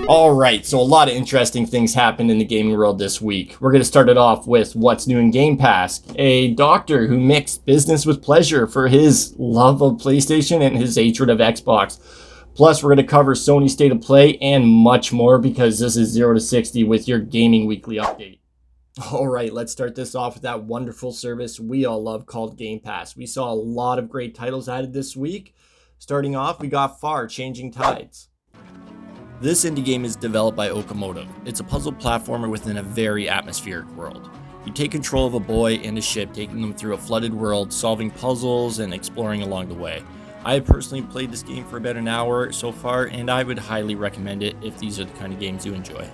Alright, so a lot of interesting things happened in the gaming world this week. We're going to start it off with what's new in Game Pass. A doctor who mixed business with pleasure for his love of PlayStation and his hatred of Xbox. Plus, we're going to cover Sony State of Play and much more because this is 0 to 60 with your Gaming Weekly update. Alright, let's start this off with that wonderful service we all love called Game Pass. We saw a lot of great titles added this week. Starting off, we got Far Changing Tides. This indie game is developed by Okamoto. It's a puzzle platformer within a very atmospheric world. You take control of a boy and a ship, taking them through a flooded world, solving puzzles and exploring along the way. I have personally played this game for about an hour so far, and I would highly recommend it if these are the kind of games you enjoy.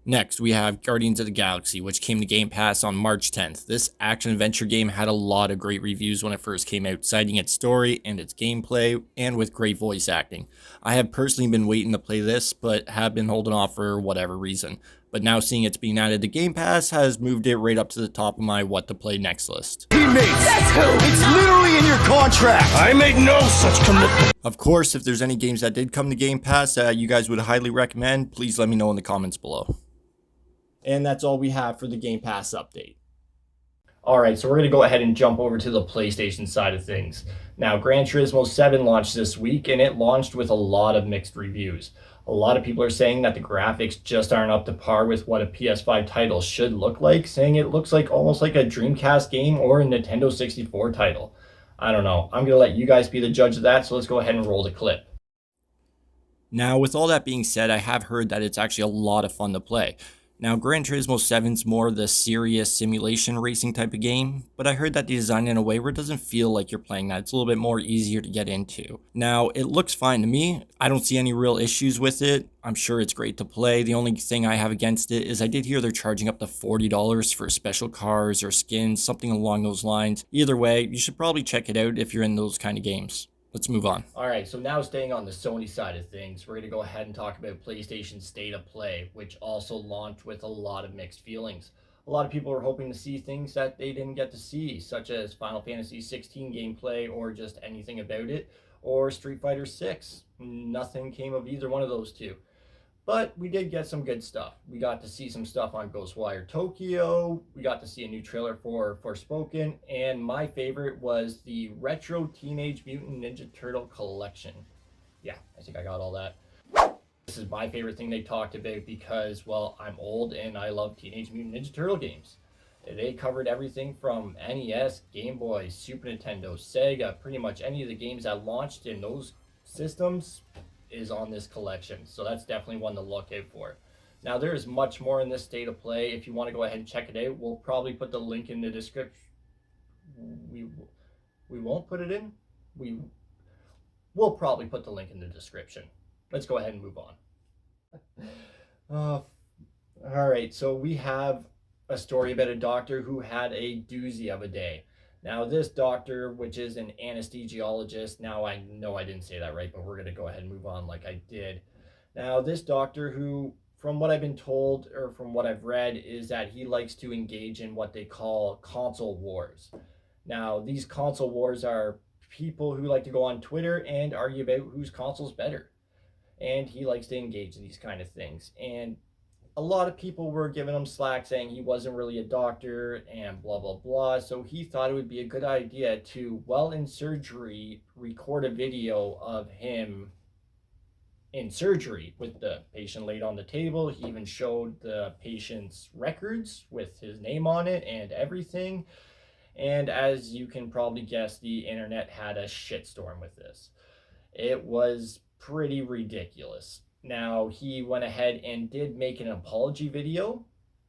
Next, we have Guardians of the Galaxy, which came to Game Pass on March 10th. This action-adventure game had a lot of great reviews when it first came out, citing its story and its gameplay, and with great voice acting. I have personally been waiting to play this, but have been holding off for whatever reason. But now seeing it's being added to Game Pass has moved it right up to the top of my what to play next list. Teammates! That's who! It's literally in your contract! I made no such commitment! Of course, if there's any games that did come to Game Pass that you guys would highly recommend, please let me know in the comments below. And that's all we have for the Game Pass update. Alright, so we're going to go ahead and jump over to the PlayStation side of things. Now, Gran Turismo 7 launched this week, and it launched with a lot of mixed reviews. A lot of people are saying that the graphics just aren't up to par with what a PS5 title should look like, saying it looks like almost like a Dreamcast game or a Nintendo 64 title. I don't know. I'm going to let you guys be the judge of that, so let's go ahead and roll the clip. Now, with all that being said, I have heard that it's actually a lot of fun to play. Now, Gran Turismo 7's more the serious simulation racing type of game, but I heard that they designed it in a way where it doesn't feel like you're playing that. It's a little bit more easier to get into. Now, it looks fine to me. I don't see any real issues with it. I'm sure it's great to play. The only thing I have against it is I did hear they're charging up to $40 for special cars or skins, something along those lines. Either way, you should probably check it out if you're in those kind of games. Let's move on. Alright, so now staying on the Sony side of things, we're going to go ahead and talk about PlayStation State of Play, which also launched with a lot of mixed feelings. A lot of people were hoping to see things that they didn't get to see, such as Final Fantasy 16 gameplay or just anything about it, or Street Fighter 6. Nothing came of either one of those two. But we did get some good stuff. We got to see some stuff on Ghostwire Tokyo. We got to see a new trailer for Forspoken. And my favorite was the Retro Teenage Mutant Ninja Turtle Collection. Yeah, I think I got all that. This is my favorite thing they talked about because, well, I'm old and I love Teenage Mutant Ninja Turtle games. They covered everything from NES, Game Boy, Super Nintendo, Sega, pretty much any of the games that launched in those systems is on this collection, so that's definitely one to look out for. Now, there is much more in this State of Play. If you want to go ahead and check it out, we'll probably put the link in the description. We won't put it in. We'll probably put the link in the description. Let's go ahead and move on. All right, so we have a story about a doctor who had a doozy of a day. Now, this doctor, which is an anesthesiologist, now I know I didn't say that right, but we're going to go ahead and move on like I did. Now, this doctor who, from what I've been told, or from what I've read, is that he likes to engage in what they call console wars. Now, these console wars are people who like to go on Twitter and argue about whose console's better. And he likes to engage in these kind of things. And a lot of people were giving him slack saying he wasn't really a doctor and blah, blah, blah. So he thought it would be a good idea to, while in surgery, record a video of him in surgery with the patient laid on the table. He even showed the patient's records with his name on it and everything. And as you can probably guess, the internet had a shitstorm with this. It was pretty ridiculous. Now, he went ahead and did make an apology video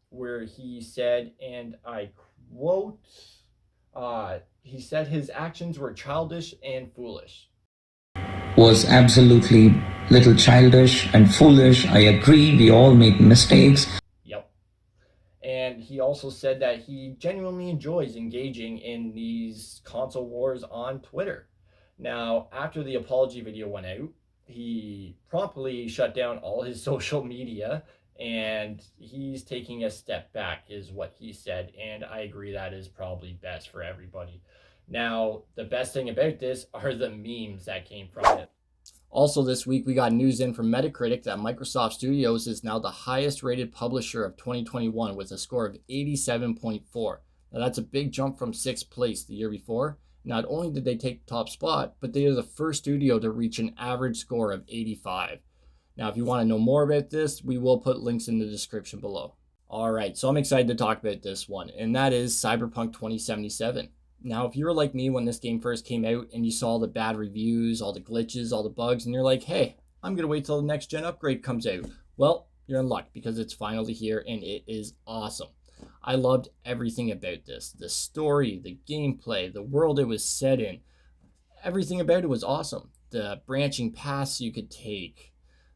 where he said, and I quote, he said his actions were childish and foolish. Was absolutely little childish and foolish. I agree, we all make mistakes. Yep. And he also said that he genuinely enjoys engaging in these console wars on Twitter. Now, after the apology video went out, he promptly shut down all his social media, and he's taking a step back is what he said, and I agree that is probably best for everybody. Now, the best thing about this are the memes that came from it. Also this week, we got news in from Metacritic that Microsoft Studios is now the highest rated publisher of 2021 with a score of 87.4. Now that's a big jump from 6th place the year before. Not only did they take the top spot, but they are the first studio to reach an average score of 85. Now, if you want to know more about this, we will put links in the description below. All right, so I'm excited to talk about this one, and that is Cyberpunk 2077. Now, if you were like me when this game first came out and you saw all the bad reviews, all the glitches, all the bugs, and you're like, hey, I'm going to wait till the next gen upgrade comes out. Well, you're in luck because it's finally here and it is awesome. I loved everything about this. The story, the gameplay, the world it was set in. Everything about it was awesome. The branching paths you could take.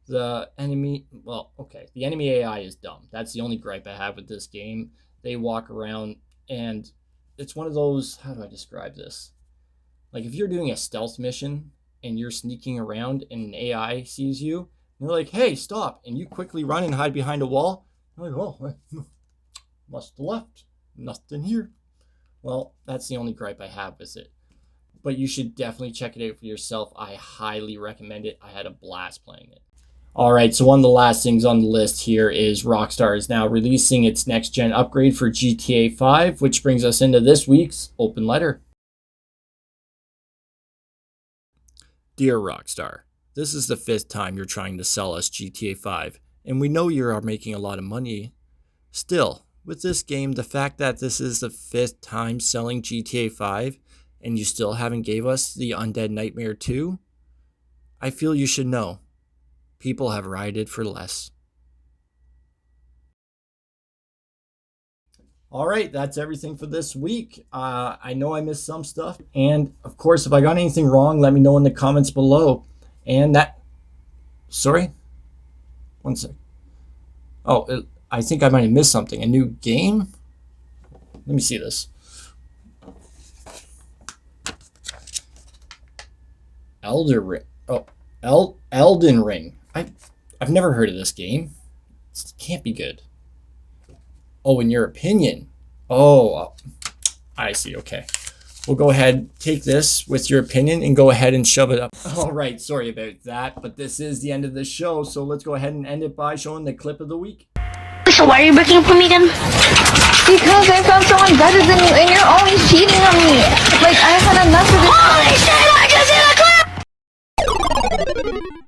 The enemy AI is dumb. That's the only gripe I have with this game. They walk around and it's one of those, how do I describe this? Like if you're doing a stealth mission and you're sneaking around and an AI sees you, and they're like, hey, stop. And you quickly run and hide behind a wall. You're like, oh, must have left. Nothing here. Well, that's the only gripe I have with it. But you should definitely check it out for yourself. I highly recommend it. I had a blast playing it. All right, so one of the last things on the list here is Rockstar is now releasing its next-gen upgrade for GTA 5, which brings us into this week's open letter. Dear Rockstar, this is the 5th time you're trying to sell us GTA 5, and we know you are making a lot of money. Still, with this game, the fact that this is the 5th time selling GTA 5, and you still haven't gave us the Undead Nightmare 2, I feel you should know. People have rioted for less. All right, that's everything for this week. I know I missed some stuff. And of course, if I got anything wrong, let me know in the comments below. And that, sorry, one sec. Oh, I think I might have missed something. A new game? Let me see this. Elden Ring. I've never heard of this game. It can't be good. Oh, in your opinion. Oh, I see. Okay. We'll go ahead, take this with your opinion and go ahead and shove it up. All right. Sorry about that, but this is the end of the show. So let's go ahead and end it by showing the clip of the week. So why are you breaking up for me again? Because I found someone better than you and you're always cheating on me. Like, I've had enough of this. Holy shit, I just hit a clip!